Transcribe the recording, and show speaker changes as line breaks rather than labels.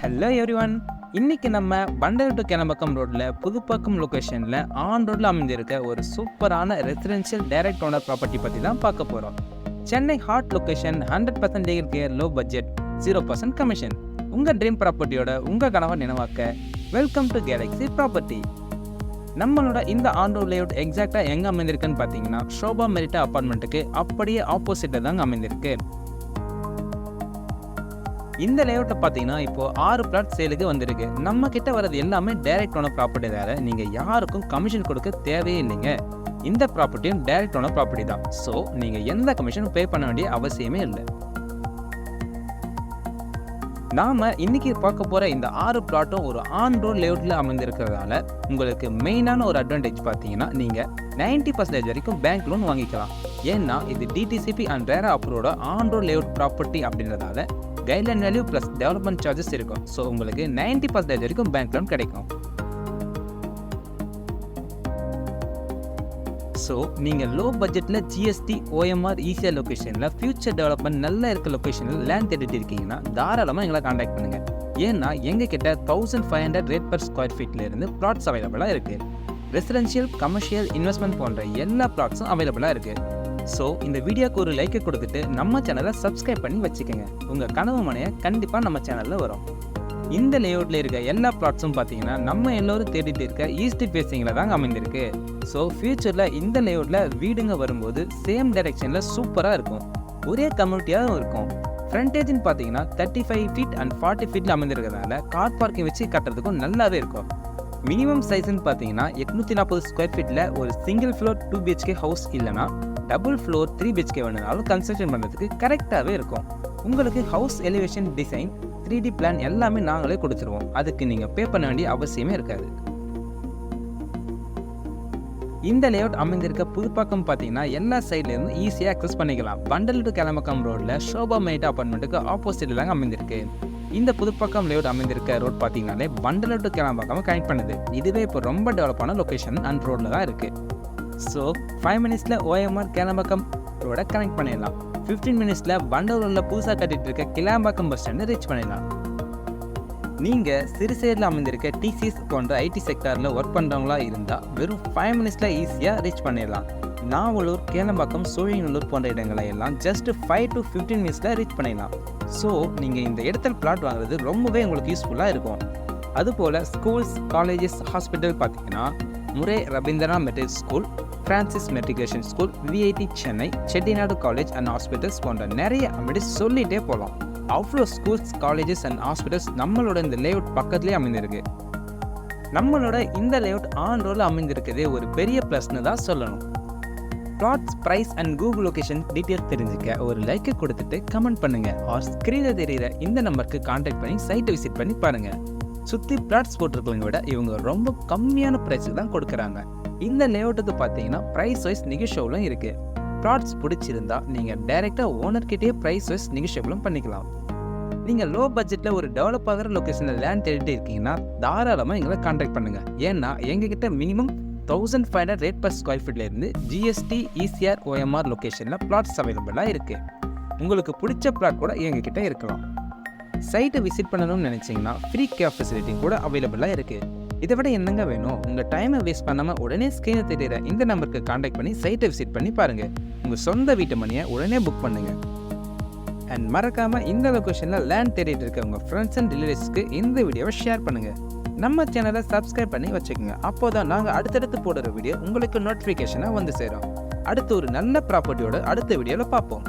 Hello everyone. இன்னைக்கு நம்ம bundle to கிளம்பக்கம் ரோட்ல புதுப்பாக்கம் லொகேஷன்ல ஆன் ரோட்ல அமைஞ்சிருக்க ஒரு சூப்பரான ரெசிடென்ஷியல் டைரக்ட் ஓனர் ப்ராப்பர்ட்டி பத்தி தான் பார்க்க போறோம். Chennai hot location, 100% care, low budget, 0% commission. உங்க ட்ரீம் ப்ராப்பர்ட்டியோட உங்க கனவை நினைவாக்க வெல்கம் டு கேலக்ஸி ப்ராப்பர்ட்டி. நம்மளோட இந்த ஆன் ரோட் லேஅவுட் எக்ஸாக்டா எங்க அமைந்திருக்குன்னு பார்த்தீங்கன்னா ஷோபா மெரிட்டா அப்பார்ட்மெண்ட்டுக்கு அப்படியே ஆப்போசிட்ல தாங்க அமைந்திருக்கு. இந்த லேஅவுட்ல பார்த்தீங்கன்னா இப்போ 6 பிளாட் சேலுக்கு வந்திருக்கு. நம்ம கிட்ட வரது எல்லாமே டைரக்ட் ஓனர் ப்ராப்பர்ட்டி. வேற நீங்க யாருக்கும் கமிஷன் கொடுக்க தேவையே இல்லைங்க. இந்த ப்ராப்பர்ட்டியும் டைரக்ட் ஓனர் ப்ராப்பர்ட்டி தான். ஸோ நீங்க எந்த கமிஷனும் பே பண்ண வேண்டிய அவசியமே இல்லை. நாம இன்னைக்கு பார்க்க போற இந்த 6 பிளாட்டும் ஒரு ஆன் ரோட் லேஅவுட்ல அமைந்திருக்கிறதால உங்களுக்கு மெயினான ஒரு அட்வான்டேஜ் பார்த்தீங்கன்னா நீங்க 90% வரைக்கும் பேங்க் லோன் வாங்கிக்கலாம். ஏன்னா இது டிடிசிபி அண்ட் ரேரா அப்ரூவோட ஆன் ரோட் லேஅவுட் ப்ராப்பர்ட்டி அப்படின்றதால guideline value plus development charges இருக்கும். ஸோ உங்களுக்கு 90% வரைக்கும் பேங்க் லோன் கிடைக்கும். ஸோ நீங்கள் லோ பட்ஜெட்டில் ஜிஎஸ்டி, ஓஎம்ஆர், ஈஸியாக லொக்கேஷனில் ஃபியூச்சர் டெவலப்மெண்ட் நல்லா இருக்க லொக்கேஷனில் லேண்ட் தேடிட்டு இருக்கீங்கன்னா தாராளமாக எங்களை காண்டாக்ட் பண்ணுங்கள். ஏன்னா எங்ககிட்ட 1500 ரேட் பர் ஸ்கொயர் ஃபீட்லேருந்து ப்ளாட்ஸ் அவைலபிளாக இருக்குது. ரெசிடென்ஷியல், கமர்ஷியல், இன்வெஸ்ட்மெண்ட் போன்ற எல்லா ப்ளாட்ஸும் அவைலபிளாக இருக்குது. ஸோ இந்த வீடியோக்கு ஒரு லைக்கை கொடுத்துட்டு நம்ம சேனலை சப்ஸ்கிரைப் பண்ணி வச்சுக்கோங்க. உங்கள் கனவு மனையை கண்டிப்பாக நம்ம சேனலில் வரும். இந்த லேஅவுட்டில் இருக்க எல்லா ப்ளாட்ஸும் பார்த்தீங்கன்னா நம்ம எல்லோரும் தேடிட்டு இருக்க ஈஸ்ட் ஃபேஸிங்கில் தாங்க அமைந்திருக்கு. ஸோ ஃபியூச்சரில் இந்த லேஅவுட்டில் வீடுங்க வரும்போது சேம் டைரெக்ஷனில் சூப்பராக இருக்கும். ஒரே கம்யூனிட்டியாகவும் இருக்கும். ஃப்ரண்டேஜ்னு பார்த்தீங்கன்னா 35 ஃபீட் அண்ட் 40 ஃபீட்டில் அமைந்திருக்கிறதால கார் பார்க்கிங் வச்சு கட்டுறதுக்கும் நல்லாவே இருக்கும். மினிமம் சைஸ்ன்னு பார்த்தீங்கன்னா 840 ஸ்கொயர் ஃபீட்டில் ஒரு சிங்கிள் ஃப்ளோர் 2 BHK ஹவுஸ் இல்லைனா டபுள் ஃப்ளோர் 3 BHK வேணுனாலும் கன்ஸ்ட்ரக்ஷன் பண்ணுறதுக்கு கரெக்டாகவே இருக்கும். உங்களுக்கு house elevation, design, 3D plan எல்லாமே நாங்களே கொடுத்துருவோம். அதுக்கு நீங்கள் பே பண்ண வேண்டிய அவசியமே இருக்காது. இந்த லேஅவுட் அமைந்திருக்க புதுப்பாக்கம் பார்த்தீங்கன்னா எல்லா சைட்லேருந்து ஈஸியாக அக்சஸ் பண்ணிக்கலாம். பண்டல் டு கிளம்பக்கம் ரோடில் ஷோபா மெரிட்டா அப்பார்ட்மெண்ட்டுக்கு ஆப்போசிட்டில் தாங்க அமைந்திருக்கு. இந்த புதுப்பாக்கம் லேஅவுட் அமைந்திருக்க ரோட் பார்த்தீங்கன்னாலே பண்டல் டு கிளம்பக்கம் கனெக்ட் பண்ணுது. இதுவே இப்போ ரொம்ப டெவலப்பான லொக்கேஷன் அண்ட் ரோடில் தான் இருக்குது. ஸோ 5 மினிட்ஸில் ஓஎம்ஆர் கிளம்பக்கம் ரோட கனெக்ட் பண்ணிடலாம். 15 மினிட்ஸில் பண்டலூரில் புதுசாக கட்டிட்டு இருக்க கிளாம்பாக்கம் பஸ் ஸ்டாண்டை ரீச் பண்ணிடலாம். நீங்கள் சிறுசேரியில் அமைந்திருக்க டிசிஎஸ் போன்ற ஐடி செக்டாரில் ஒர்க் பண்ணுறவங்களா இருந்தால் வெறும் 5 மினிட்ஸில் ஈஸியாக ரீச் பண்ணிடலாம். நாவலூர், கேளம்பாக்கம், சோழிநல்லூர் போன்ற இடங்களை எல்லாம் ஜஸ்ட் 5 to 15 மினிட்ஸில் ரீச் பண்ணிடலாம். ஸோ நீங்கள் இந்த இடத்துல பிளாட் வாங்குறது ரொம்பவே உங்களுக்கு யூஸ்ஃபுல்லாக இருக்கும். அதுபோல் ஸ்கூல்ஸ், காலேஜஸ், ஹாஸ்பிட்டல் பார்த்தீங்கன்னா Murray Ravindra matric school, Francis matriculation school, VIT Chennai, Chettinad college and hospitals போன்ற நிறைய அப்படி சொல்லிகிட்டே போகலாம். அவ்வளோ ஸ்கூல்ஸ், காலேஜஸ் அண்ட் ஹாஸ்பிட்டல்ஸ் நம்மளோட இந்த லேஅவுட் பக்கத்துலேயே அமைந்திருக்கு. நம்மளோட இந்த லேஅவுட் ஆன் ரோடில் அமைந்திருக்கிறதே ஒரு பெரிய ப்ளஸ்ன்னு தான் சொல்லணும். Plots, price and Google location details தெரிஞ்சுக்க ஒரு லைக்கை கொடுத்துட்டு கமெண்ட் பண்ணுங்கள். ஆர் ஸ்க்ரீனில் தெரிகிற இந்த நம்பருக்கு கான்டாக்ட் பண்ணி சைட்டை விசிட் பண்ணி பாருங்கள். சுற்றி பிளாட்ஸ் போட்டிருக்கவங்க விட இவங்க ரொம்ப கம்மியான ப்ரைஸுக்கு தான் கொடுக்குறாங்க. இந்த லேஅவுட்டுக்கு பார்த்தீங்கன்னா ப்ரைஸ் வைஸ் நெகோஷியபிளும் இருக்குது. ப்ளாட்ஸ் பிடிச்சிருந்தா நீங்கள் டைரெக்டாக ஓனர்கிட்டே ப்ரைஸ் வைஸ் நெகோஷியபிளும் பண்ணிக்கலாம். நீங்கள் லோ பட்ஜெட்டில் ஒரு டெவலப் ஆகிற லொக்கேஷனில் லேண்ட் தேடிட்டு இருக்கீங்கன்னா தாராளமாக எங்களை கான்டாக்ட் பண்ணுங்கள். ஏன்னா எங்ககிட்ட மினிமம் 1500 ரேட் பர் ஸ்கொயர் ஃபீட்லேருந்து ஜிஎஸ்டி, இசிஆர், ஓஎம்ஆர் லொக்கேஷனில் பிளாட்ஸ் அவைலபிளாக இருக்குது. உங்களுக்கு பிடிச்ச பிளாட் கூட எங்ககிட்ட இருக்கலாம். சைட்டை விசிட் பண்ணணும்னு நினச்சிங்கன்னா ஃப்ரீ கேப் ஃபெசிலிட்டி கூட அவைலபிளாக இருக்குது. இதை விட என்னங்க வேணும்? உங்கள் டைமை வேஸ்ட் பண்ணாமல் உடனே ஸ்க்ரீனை தெரியுற இந்த நம்பருக்கு கான்டாக்ட் பண்ணி சைட்டை விசிட் பண்ணி பாருங்கள். உங்கள் சொந்த வீட்டு மணியை உடனே புக் பண்ணுங்கள். அண்ட் மறக்காமல் இந்த லொக்கேஷனில் லேண்ட் தேடிட்டு இருக்க உங்கள் ஃப்ரெண்ட்ஸ் அண்ட் ரிலேட்டிவ்ஸ்க்கு இந்த வீடியோவை ஷேர் பண்ணுங்கள். நம்ம சேனலை சப்ஸ்கிரைப் பண்ணி வச்சுக்கோங்க. அப்போ தான் நாங்கள் அடுத்தடுத்து போடுற வீடியோ உங்களுக்கு நோட்டிஃபிகேஷனாக வந்து சேரும். அடுத்து ஒரு நல்ல ப்ராப்பர்ட்டியோட அடுத்த வீடியோவில் பார்ப்போம்.